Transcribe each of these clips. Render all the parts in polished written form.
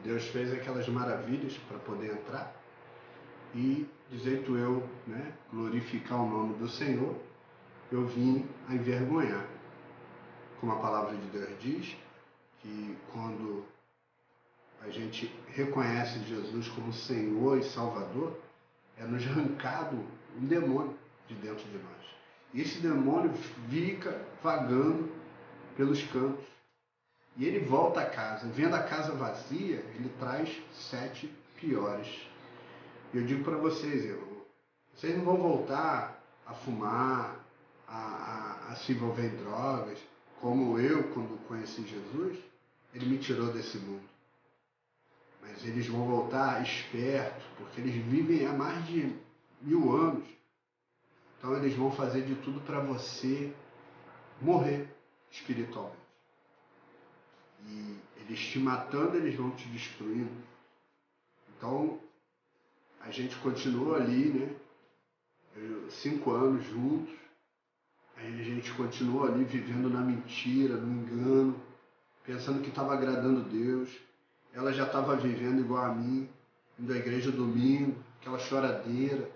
Deus fez aquelas maravilhas para poder entrar e, dizendo eu, né, glorificar o nome do Senhor, eu vim a envergonhar. Como a palavra de Deus diz, que quando a gente reconhece Jesus como Senhor e Salvador, é nos arrancado um demônio de dentro de nós. E esse demônio fica vagando pelos cantos. E ele volta a casa. Vendo a casa vazia, ele traz 7 piores. E eu digo para vocês, vocês não vão voltar a fumar, a se envolver em drogas, como eu, quando conheci Jesus, ele me tirou desse mundo. Mas eles vão voltar espertos, porque eles vivem há mais de 1000 anos. Então eles vão fazer de tudo para você morrer espiritualmente. E eles te matando, eles vão te destruindo. Então a gente continuou ali, né? 5 anos juntos. Aí a gente continuou ali vivendo na mentira, no engano, pensando que estava agradando Deus. Ela já estava vivendo igual a mim, indo à igreja domingo, aquela choradeira.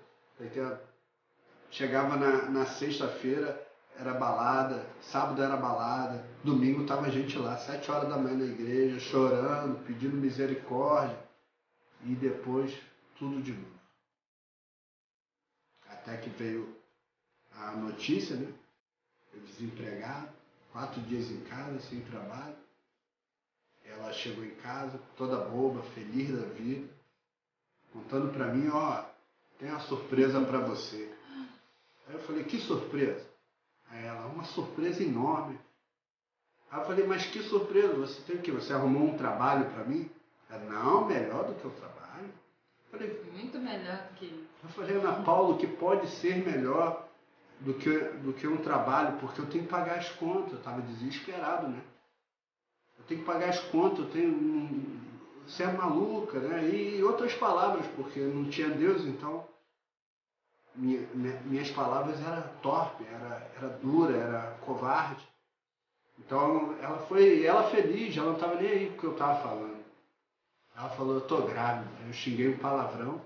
Chegava na sexta-feira, era balada, sábado era balada, domingo estava a gente lá, 7 horas da manhã na igreja, chorando, pedindo misericórdia, e depois tudo de novo. Até que veio a notícia, né? Eu desempregado, 4 dias em casa, sem trabalho. Ela chegou em casa, toda boba, feliz da vida, contando pra mim, tem uma surpresa pra você. Aí eu falei, que surpresa? Aí ela, uma surpresa enorme. Aí eu falei, mas que surpresa, você tem o quê? Você arrumou um trabalho pra mim? Ela, não, melhor do que o trabalho. Eu falei, muito melhor do que isso. Eu falei, Ana Paula, o que pode ser melhor do que um trabalho? Porque eu tenho que pagar as contas. Eu estava desesperado, né? Eu tenho que pagar as contas, você é maluca, né? E outras palavras, porque não tinha Deus, então minhas palavras eram torpe, era dura, era covarde. Então ela feliz, ela não estava nem aí com o que eu estava falando. Ela falou, eu tô grávida. Eu xinguei um palavrão. Eu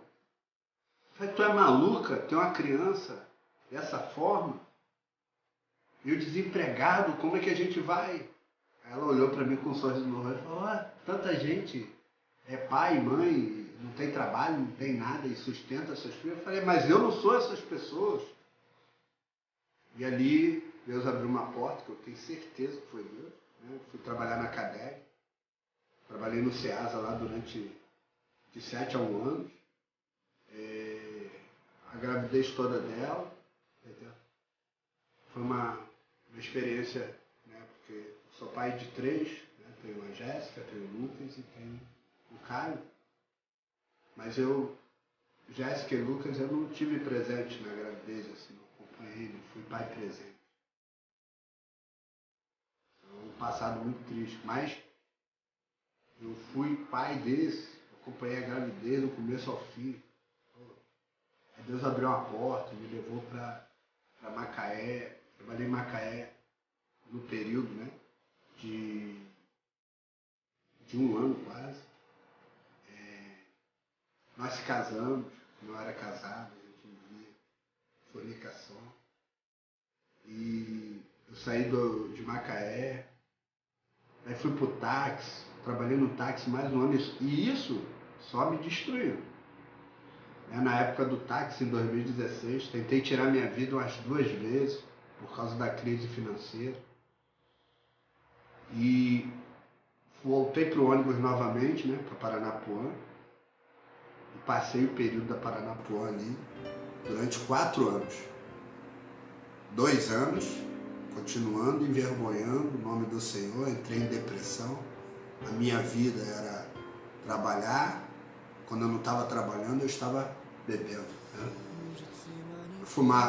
falei, tu é maluca? Tem uma criança dessa forma? E o desempregado, como é que a gente vai? Ela olhou para mim com um sorriso no rosto e falou, tanta gente é pai, mãe, não tem trabalho, não tem nada e sustenta seus filhos. Eu falei, mas eu não sou essas pessoas. E ali Deus abriu uma porta, que eu tenho certeza que foi Deus. Né? Eu fui trabalhar na CADEG, trabalhei no SEASA lá durante de 7 a 1 anos. A gravidez toda dela, entendeu? Foi uma experiência, né? Porque eu sou pai de 3, né? Tenho a Jéssica, tenho o Lucas e tenho o Caio. Mas Jéssica e Lucas, eu não tive presente na gravidez, assim, não acompanhei, não fui pai presente. É um passado muito triste, mas eu fui pai desse, acompanhei a gravidez do começo ao fim. Aí Deus abriu uma porta, me levou para Macaé, trabalhei em Macaé no período, né, de 1 ano quase. Nós se casamos, não era casado, a gente vivia fornicação. E eu saí de Macaé, aí fui pro táxi, trabalhei no táxi mais um ano, e isso só me destruiu. Na época do táxi, em 2016, tentei tirar minha vida umas 2 vezes, por causa da crise financeira. E voltei pro ônibus novamente, né, para Paranapuã, e passei o período da Paranapuã ali durante 4 anos. 2 anos, continuando envergonhando o nome do Senhor, entrei em depressão. A minha vida era trabalhar, quando eu não estava trabalhando eu estava bebendo. Né?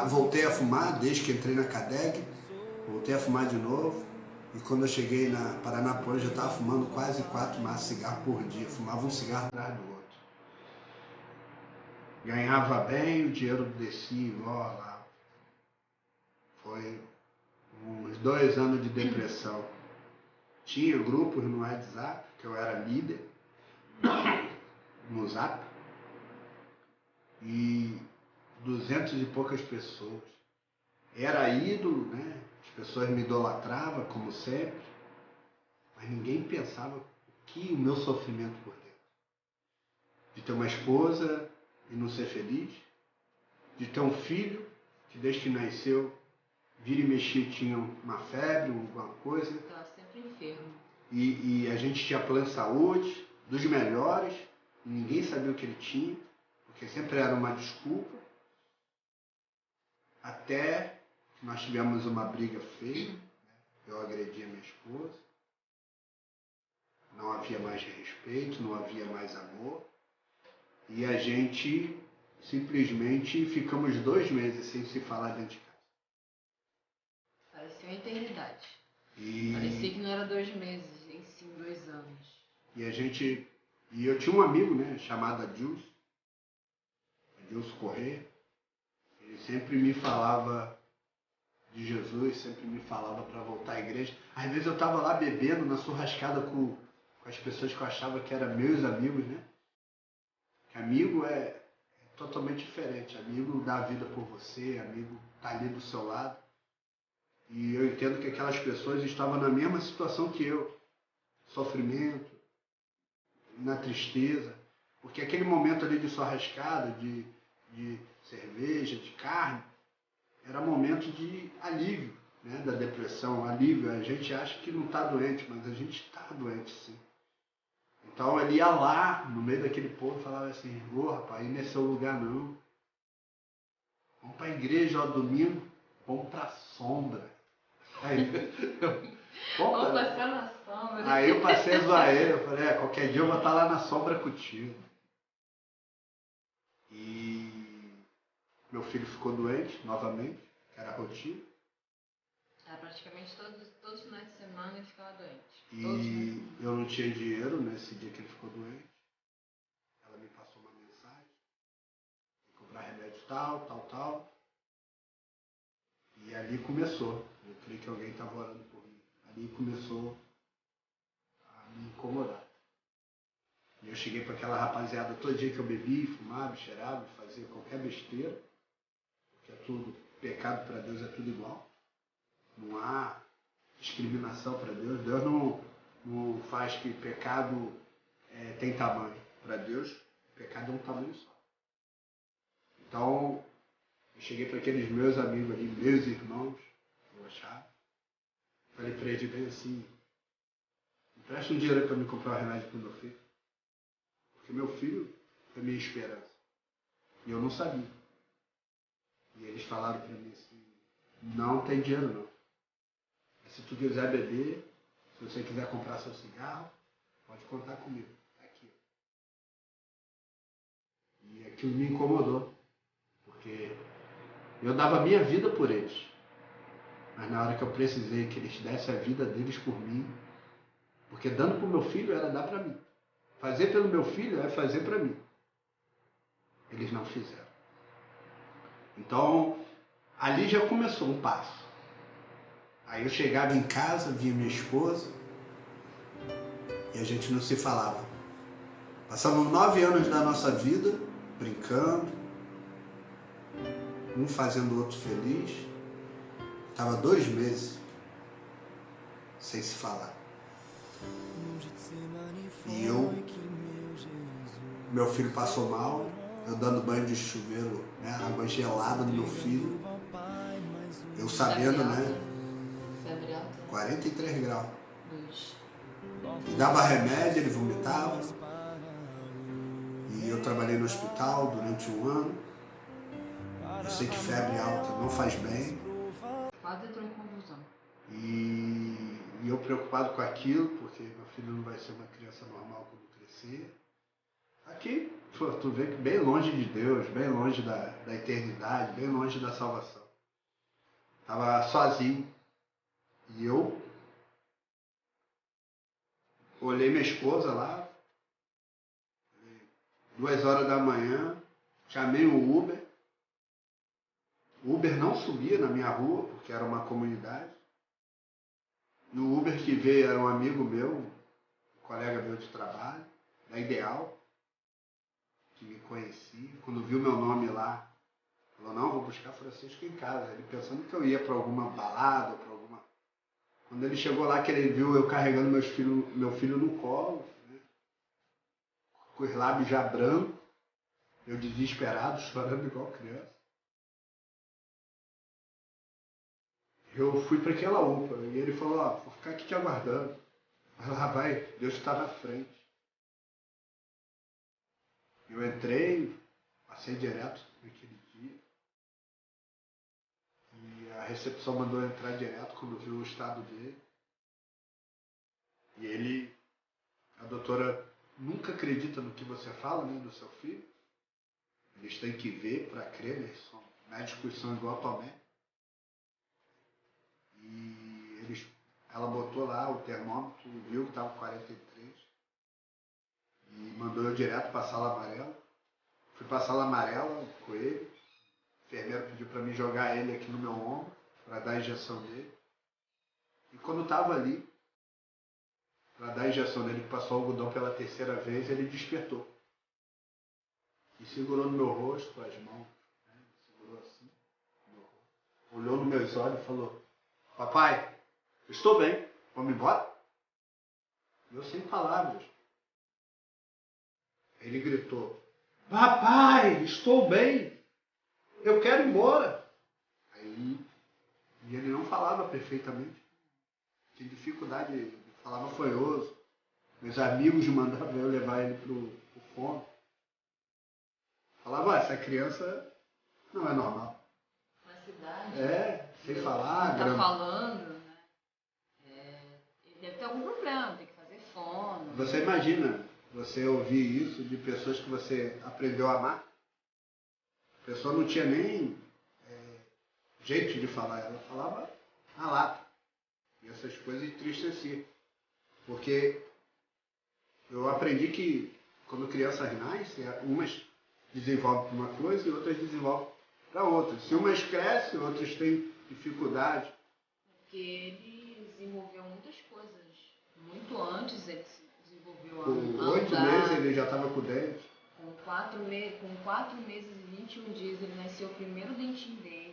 Voltei a fumar desde que entrei na CADEG, voltei a fumar de novo, e quando eu cheguei na Paranapuã eu já estava fumando quase 4 maços de cigarro por dia, fumava um cigarro atrás do outro. Ganhava bem, o dinheiro descia igual lá. Foi uns 2 anos de depressão. Tinha grupos no WhatsApp, que eu era líder, no Zap, e 200 e poucas pessoas. Era ídolo, né? As pessoas me idolatravam, como sempre, mas ninguém pensava o que o meu sofrimento por dentro. De ter uma esposa e não ser feliz, de ter um filho que desde que nasceu, vira e mexia tinha uma febre, alguma coisa. Estava sempre enfermo. E a gente tinha plano de saúde, dos melhores, e ninguém sabia o que ele tinha, porque sempre era uma desculpa. Até que nós tivemos uma briga feia, eu agredi a minha esposa, não havia mais respeito, não havia mais amor, e a gente simplesmente ficamos 2 meses sem se falar dentro de casa. Parecia uma eternidade. Parecia que não era 2 meses, em sim 2 anos. E eu tinha um amigo, né, chamado Adilson Corrêa. Ele sempre me falava de Jesus, sempre me falava para voltar à igreja. Às vezes eu estava lá bebendo na churrascada com as pessoas que eu achava que eram meus amigos, né? Que amigo é totalmente diferente. Amigo dá a vida por você, amigo tá ali do seu lado. E eu entendo que aquelas pessoas estavam na mesma situação que eu. Sofrimento, na tristeza. Porque aquele momento ali de churrascada, de cerveja, de carne, era momento de alívio, né, da depressão, alívio. A gente acha que não está doente, mas a gente está doente sim. Então ele ia lá, no meio daquele povo, e falava assim, ô rapaz, aí não é seu lugar não. Vamos para a igreja, ó, domingo, vamos para a sombra. Aí, Vamos passar na sombra. Aí eu passei a zoar ele, eu falei, qualquer dia eu vou estar lá na sombra contigo. E meu filho ficou doente, novamente, que era rotina. Era praticamente todos os finais de semana ele ficava doente. E eu não tinha dinheiro nesse dia que ele ficou doente. Ela me passou uma mensagem, comprar remédio tal. E ali começou. Eu creio que alguém estava orando por mim. Ali começou a me incomodar. E eu cheguei para aquela rapaziada todo dia que eu bebi, fumava, cheirava, fazia qualquer besteira. Porque é tudo, pecado para Deus é tudo igual. Não há discriminação para Deus. Deus não faz que pecado tem tamanho. Para Deus, pecado é um tamanho só. Então, eu cheguei para aqueles meus amigos ali, meus irmãos, eu achava. Falei para ele bem assim, empresta um dinheiro para me comprar um remédio para o meu filho. Porque meu filho é minha esperança. E eu não sabia. E eles falaram para mim assim, não tem dinheiro não. Se tu quiser beber, se você quiser comprar seu cigarro, pode contar comigo. Aqui. E aquilo me incomodou. Porque eu dava a minha vida por eles. Mas na hora que eu precisei que eles dessem a vida deles por mim, porque dando para o meu filho era dar para mim. Fazer pelo meu filho é fazer para mim. Eles não fizeram. Então, ali já começou um passo. Aí eu chegava em casa, via minha esposa, e a gente não se falava. Passamos 9 anos da nossa vida brincando, um fazendo o outro feliz. Estava 2 meses sem se falar. E meu filho passou mal, eu dando banho de chuveiro, né, água gelada no meu filho. Eu sabendo, né? 43 graus. E dava remédio, ele vomitava. E eu trabalhei no hospital durante 1 ano. Eu sei que febre alta não faz bem. Quase entrou em convulsão. E eu preocupado com aquilo, porque meu filho não vai ser uma criança normal quando crescer. Aqui, tu vê que bem longe de Deus, bem longe da eternidade, bem longe da salvação. Estava sozinho. E eu olhei minha esposa lá, 2 horas da manhã, chamei o Uber. O Uber não subia na minha rua, porque era uma comunidade. E o Uber que veio era um amigo meu, um colega meu de trabalho. da Ideal, que me conhecia, quando viu meu nome lá, falou, não, vou buscar Francisco em casa. Ele pensando que eu ia para alguma balada, para alguma... Quando ele chegou lá, que ele viu eu carregando meu filho no colo, né? Com os lábios já brancos, eu desesperado, chorando igual criança. Eu fui para aquela UPA e ele falou, ó, vou ficar aqui te aguardando. Lá vai, Deus está na frente. Eu entrei, passei direto naquele dia. E a recepção mandou entrar direto quando viu o estado dele. E ele, a doutora nunca acredita no que você fala, né, do seu filho. Eles têm que ver para crer, né? Médicos são igual a Tomé. E ela botou lá o termômetro, viu que estava 43 e mandou eu direto para a sala amarela. Fui para a sala amarela com ele. O enfermeiro pediu para mim jogar ele aqui no meu ombro para dar a injeção dele. E quando estava ali, para dar a injeção dele, que passou o algodão pela terceira vez, ele despertou. E segurou no meu rosto com as mãos, né? Segurou assim, no meu rosto. Olhou nos meus olhos e falou, papai, eu estou bem, vamos embora? E eu sem palavras. Ele gritou, papai, estou bem, eu quero ir embora. Aí, e ele não falava perfeitamente, tinha dificuldade, falava fanhoso. Meus amigos mandavam eu levar ele pro fono. Falava, essa criança não é normal. Na cidade. Sem falar. Não tá falando, né? Ele deve ter algum problema, tem que fazer fono. Você imagina você ouvir isso de pessoas que você aprendeu a amar? A pessoa não tinha nem jeito de falar, ela falava na lata. E essas coisas entristeciam. Porque eu aprendi que quando crianças nascem, umas desenvolvem para uma coisa e outras desenvolvem para outra. Se umas crescem, outras têm dificuldade. Porque ele desenvolveu muitas coisas. Muito antes ele desenvolveu a Com 8 meses ele já estava com dente. Com 4 meses e 21 dias ele nasceu o primeiro dentinho dele.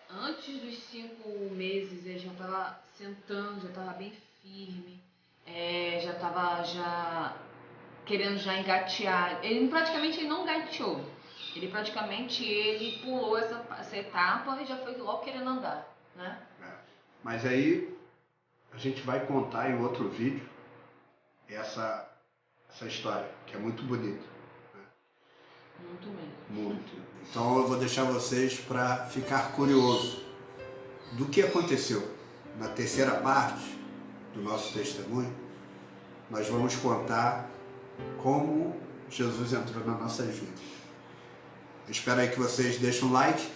Antes dos 5 meses ele já estava sentando, já estava bem firme. Já estava querendo já engatear. Ele praticamente não gateou. Ele pulou essa etapa e já foi logo querendo andar, né? Mas aí a gente vai contar em outro vídeo essa história, que é muito bonita. Né? Muito mesmo. Muito. Então eu vou deixar vocês para ficar curioso do que aconteceu. Na terceira parte do nosso testemunho, nós vamos contar como Jesus entrou nas nossas vidas. Eu espero aí que vocês deixem um like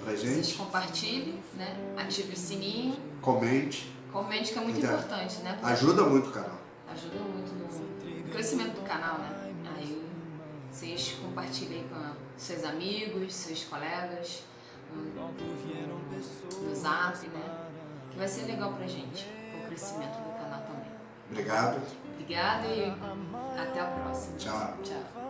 pra gente. Vocês compartilhem, né? Ative o sininho. Comente. Comente, que é muito importante, né? Ajuda muito o canal. Ajuda muito no crescimento do canal, né? Aí vocês compartilhem com seus amigos, seus colegas, no Zap, né? Que vai ser legal pra gente, o crescimento do canal também. Obrigado. Obrigada e até a próxima. Tchau. Tchau.